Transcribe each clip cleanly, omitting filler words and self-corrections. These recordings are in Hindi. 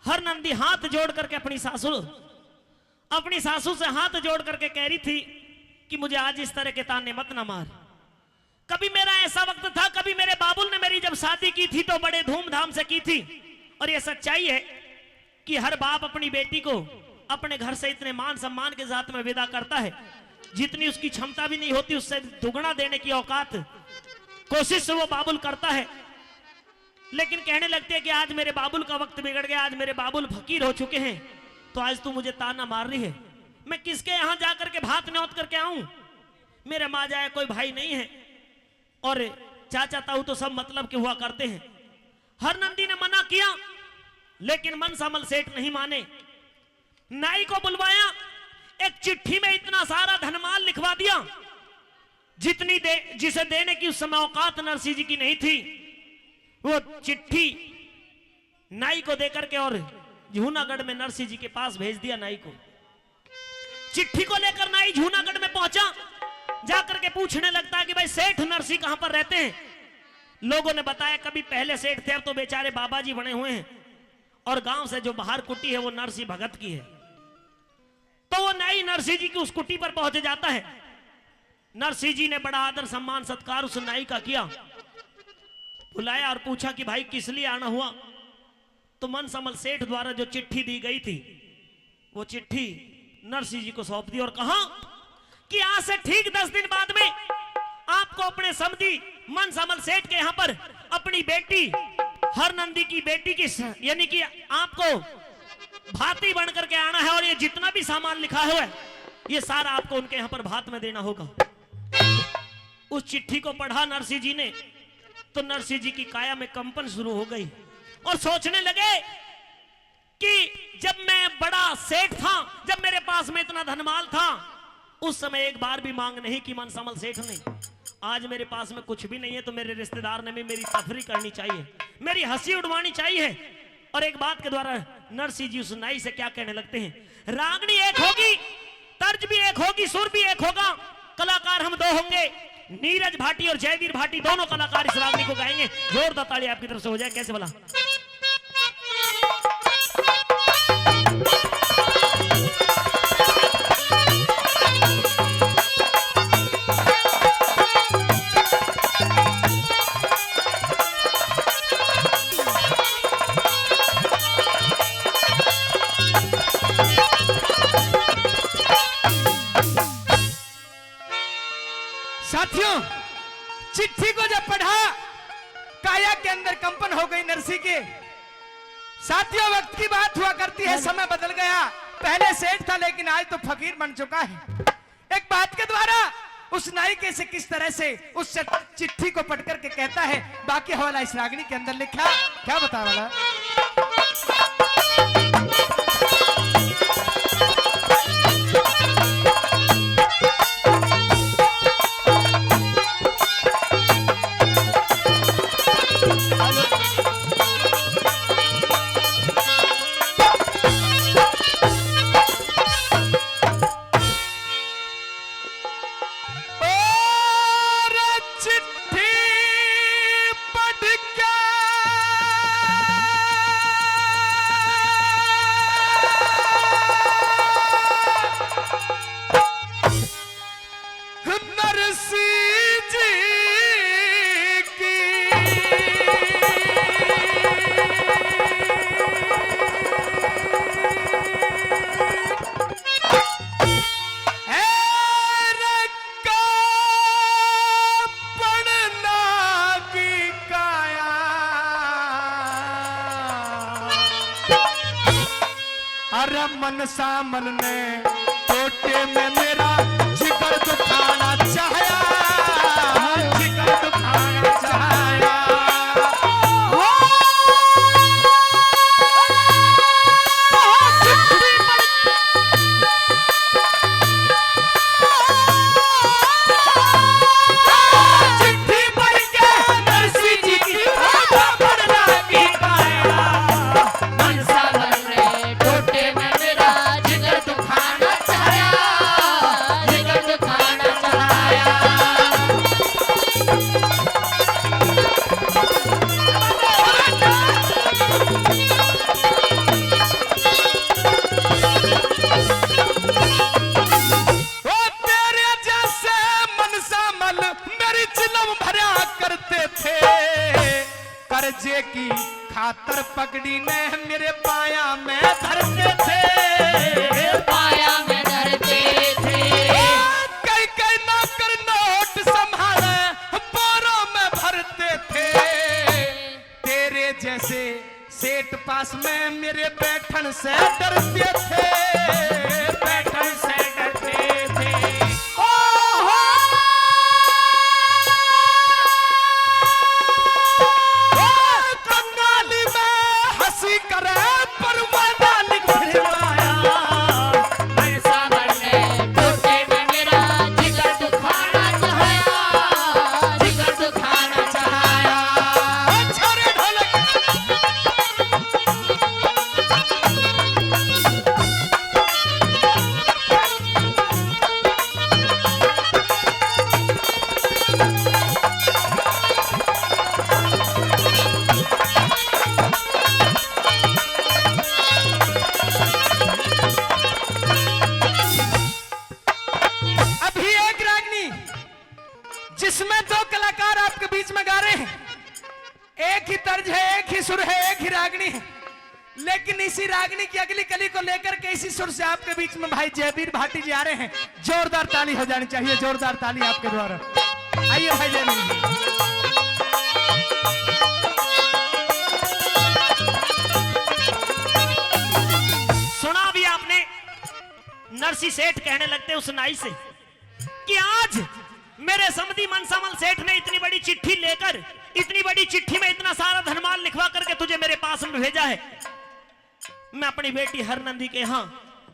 हर नंदी हाथ जोड़ करके अपनी सासू से हाथ जोड़ करके कह रही थी कि मुझे आज इस तरह के ताने मत ना मार। कभी मेरा ऐसा वक्त था, कभी मेरे बाबुल ने मेरी जब शादी की थी तो बड़े धूमधाम से की थी। और ये सच्चाई है कि हर बाप अपनी बेटी को अपने घर से इतने मान सम्मान के साथ में विदा करता है, जितनी उसकी क्षमता भी नहीं होती उससे दुगना देने की औकात कोशिश वो बाबुल करता है। लेकिन कहने लगते हैं कि आज मेरे बाबुल का वक्त बिगड़ गया, आज मेरे बाबुल फकीर हो चुके हैं, तो आज तू मुझे ताना मार रही है। मैं किसके यहां जाकर के भात न्योत करके आऊं? मेरे माँ जाए कोई भाई नहीं है और चाचा ताऊ तो सब मतलब के हुआ करते हैं। हर नंदी ने मना किया लेकिन मनसामल सेठ नहीं माने। नाई को बुलवाया, एक चिट्ठी में इतना सारा धनमाल लिखवा दिया जिसे देने की उस समय औकात नरसिंह जी की नहीं थी। वो चिट्ठी नाई को देकर के और जूनागढ़ में नरसिंह जी के पास भेज दिया। नाई को चिट्ठी को लेकर नाई जूनागढ़ में पहुंचा, जाकर के पूछने लगता है कि भाई सेठ नरसिंह कहां पर रहते हैं। लोगों ने बताया कभी पहले सेठ थे, अब तो बेचारे बाबा जी बने हुए हैं और गांव से जो बाहर कुटी है वो नरसिंह भगत की है। तो वो नाई नरसिंह जी की उस कुटी पर पहुंच जाता है। नरसिंह जी ने बड़ा आदर सम्मान सत्कार उस नाई का किया, बुलाया और पूछा कि भाई किस लिए आना हुआ। तो मनसामल सेठ द्वारा जो चिट्ठी दी गई थी वो चिट्ठी नरसिंह जी को सौंप दी और कहा कि आज से ठीक 10 दिन बाद में आपको अपने समधी मनसामल सेठ के यहां पर अपनी बेटी हर नंदी की बेटी की यानी कि आपको भाती बन करके आना है और ये जितना भी सामान लिखा है ये सारा आपको उनके यहां पर भात में देना होगा। उस चिट्ठी को पढ़ा नरसिंह जी ने तो नरसिंह जी की काया में कंपन शुरू हो गई और सोचने लगे कि जब मैं बड़ा सेठ था, जब मेरे पास में इतना धनमाल था, उस समय एक बार भी मांग नहीं की मनसामल सेठ ने। आज मेरे पास में कुछ भी नहीं है तो मेरे रिश्तेदार ने भी मेरी तफरी करनी चाहिए, मेरी हंसी उड़वानी चाहिए। और एक बात के द्वारा नरसिंह जी उस नाई से क्या कहने लगते हैं, रागनी एक होगी, तर्ज भी एक होगी, सुर भी एक होगा, कलाकार हम दो होंगे। नीरज भाटी और जयवीर भाटी दोनों कलाकार इस रागनी को गाएंगे। जोरदार ताली आपकी तरफ से हो जाए। कैसे बोला? साथियों, चिट्ठी को जब पढ़ा काया के अंदर कंपन हो गई नरसिंह के। साथियों, वक्त की बात हुआ करती है, समय बदल गया। पहले सेठ था लेकिन आज तो फकीर बन चुका है। एक बात के द्वारा उस नाई के से किस तरह से उस चिट्ठी को पढ़ करके कहता है, बाकी हवाला इस रागनी के अंदर लिखा, क्या बता वाला। मनसामल ने टोटे में मेरा जिगर दुखाना चाहा, जिगर दुखाना चाहा। चिट्ठी पढ़ के नरसिंह जी की पढ़ना की काया, मनसामल ने टोटे में जिगर दुखाना चाहा, जिगर दुखाना चाहा। कंगाली ने मेरे पाया में धरते थे, पाया में धरते थे। कई कई नौकर नोट संभाले बोरों में भरते थे। तेरे जैसे सेठ पास में मेरे बैठन से डरते थे, बैठन से डरते थे। कंगाली में हंसी करे परवाना लिख भिड़वाया। बरसा बरने टूटे में मेरा जिगर दुखाना चाहा, जिगर दुखाना चाहा। अच्छा रे ढोलक। अभी एक रागनी जिसमें दो कलाकार आपके बीच में गा रहे हैं, एक ही तर्ज है, एक ही सुर है, एक ही रागनी है, लेकिन इसी रागनी की अगली कली को लेकर के इसी सुर से आपके बीच में भाई जयवीर भाटी जी आ रहे हैं। जोरदार ताली हो जानी चाहिए, जोरदार ताली आपके द्वारा। आइए भाई जयवीर जी। सुना भी आपने नरसी सेठ कहने लगते उस नाई से कि आज मेरे समधी मनसामल सेठ ने इतनी बड़ी चिट्ठी लेकर, इतनी बड़ी चिट्ठी में इतना सारा धनमाल लिखवा करके तुझे मेरे पास में भेजा है। मैं अपनी बेटी हरनंदी के यहाँ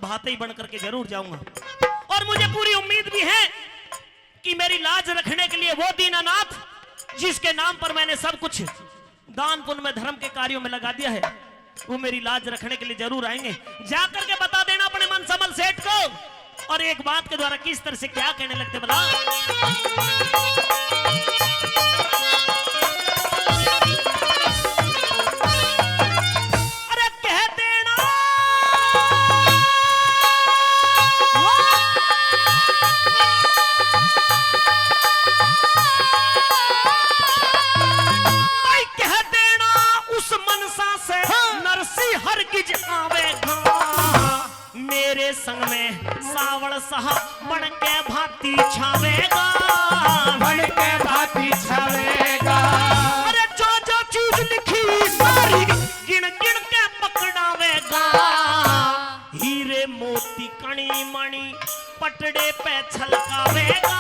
भाते ही बन करके जरूर जाऊंगा, और मुझे पूरी उम्मीद भी है कि मेरी लाज रखने के लिए वो दीनानाथ जिसके नाम पर मैंने सब कुछ दान पुण्य में धर्म के कार्यों में लगा दिया है, वो मेरी लाज रखने के लिए जरूर आएंगे। जाकर के बता देना अपने मनसामल सेठ को। और एक बात के द्वारा किस तरह से क्या कहने लगते बला। अरे कह देना भाई, कह देना उस मनसा से नरसी हरगिज आवेगा। मेरे संग में सावड़ साहब बन के भाती छावेगा, बन के भाती छावेगा। अरे जो जो चीज लिखी सारी गिन गिन के पकड़ावेगा। हीरे मोती कणी मणि पटड़े पे छलकावेगा,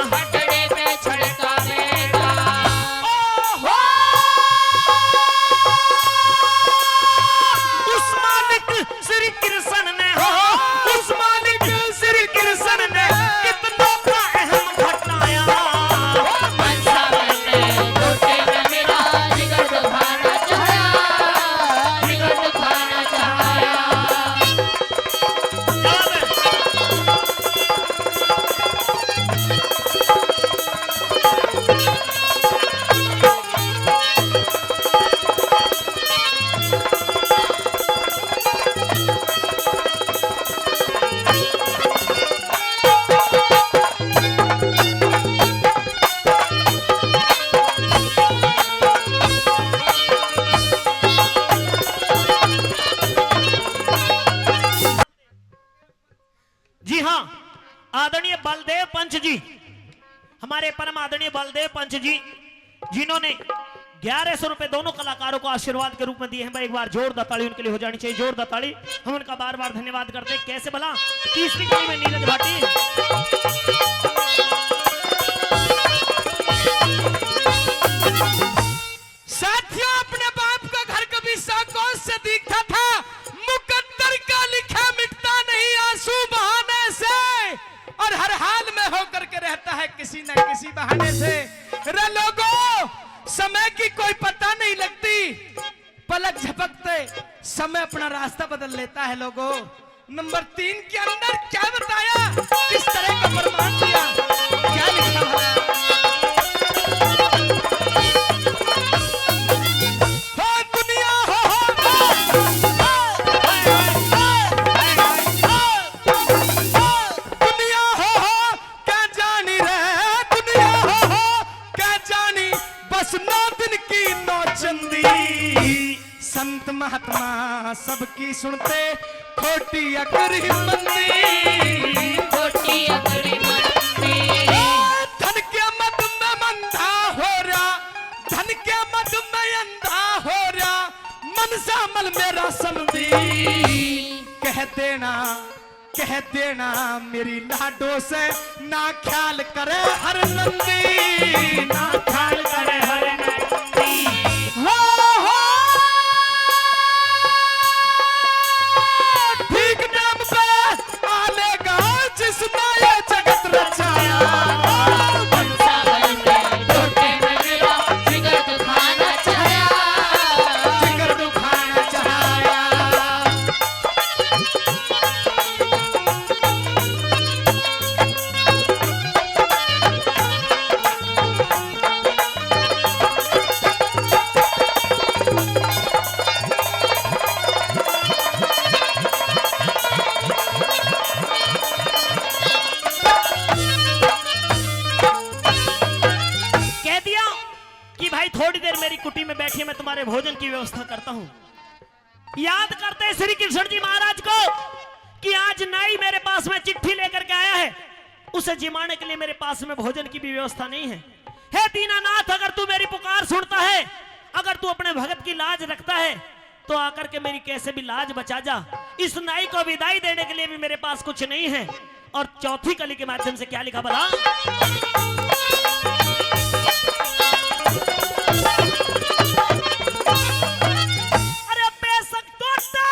पटड़े पे छड़कावेगा। ओहो! उस मालिक श्री कृष्ण ने हो, उस मालिक श्री कृष्ण ने कितनों का अहम घटाया। बरसा बरने टूटे में मेरा जिगर दुखाना चाहा, जिगर दुखाना चाहा। जवाब है। जी हाँ, आदरणीय बलदेव पंच जी, हमारे परम आदरणीय बलदेव पंच जी, जिन्होंने 1100 रुपए दोनों कलाकारों को आशीर्वाद के रूप में दिए हैं। भाई एक बार जोरदार ताली उनके लिए हो जानी चाहिए, जोरदार ताली। हम उनका बार बार धन्यवाद करते हैं। कैसे भला तीसरी कड़ी में नीरज भाटी। साथियों, अपने बाप का घर कभी साकोस से दिखता था, मुकद्दर का लिखा मिटता नहीं आंसू बहाने से, और हर हाल में होकर के रहता है किसी न किसी बहाने से। रे लोगों, समय की कोई पता नहीं लगती, पलक झपकते समय अपना रास्ता बदल लेता है। लोगों, नंबर 3 के अंदर क्या बताया, किस तरह का प्रमाण दिया, क्या लिखा है? संत महात्मा सबकी सुनते खोटी अकरी मंदी। खोटी अकड़ी मंदी। धन के मद में मंदा हो रहा, धन के मद में अंधा हो रहा, मनसा मल मेरा समझी। कह देना मेरी लाडो से ना ख्याल करे हर नंदी, ना ख्याल करे हर नंदी। हो ठीक टाइम पे आलेगा जिसने ये जगत रचाया। पंचावल में लोटे में मेरा जिगर दुखाना चाहा। जिगर दुखाना चाहा। कह दिया कि भाई थोड़ी देर मेरी कुटी में बैठिए, मैं तुम्हारे भोजन की व्यवस्था करता हूं। याद करते हैं श्री कृष्ण जी महाराज को कि आज नाई मेरे पास में चिट्ठी लेकर के आया है, उसे जिमाने के लिए मेरे पास में भोजन की भी व्यवस्था नहीं है। हे दीनानाथ, अगर तू मेरी पुकार सुनता है, अगर तू अपने भगत की लाज रखता है, तो आकर के मेरी कैसे भी लाज बचा जा। इस नाई को विदाई देने के लिए भी मेरे पास कुछ नहीं है। और चौथी कली के माध्यम से क्या लिखा भला? अरे बेशक टोटा,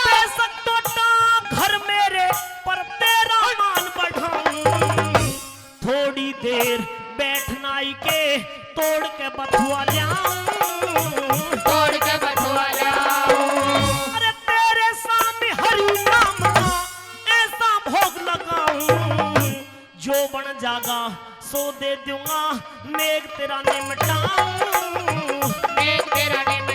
बेशक टोटा घर मेरे पर तेरा मान बढ़ाऊं। थोड़ी देर बैठना ही के तोड़ के बथुआ लाऊं। तोड़ के बथुआ लाऊं। अरे तेरे सामने हरि नाम का ऐसा भोग लगाऊं, जो बन जागा सो दे दूंगा, मेघ तेरा निमटाऊं। मेघ तेरा निमटाऊं।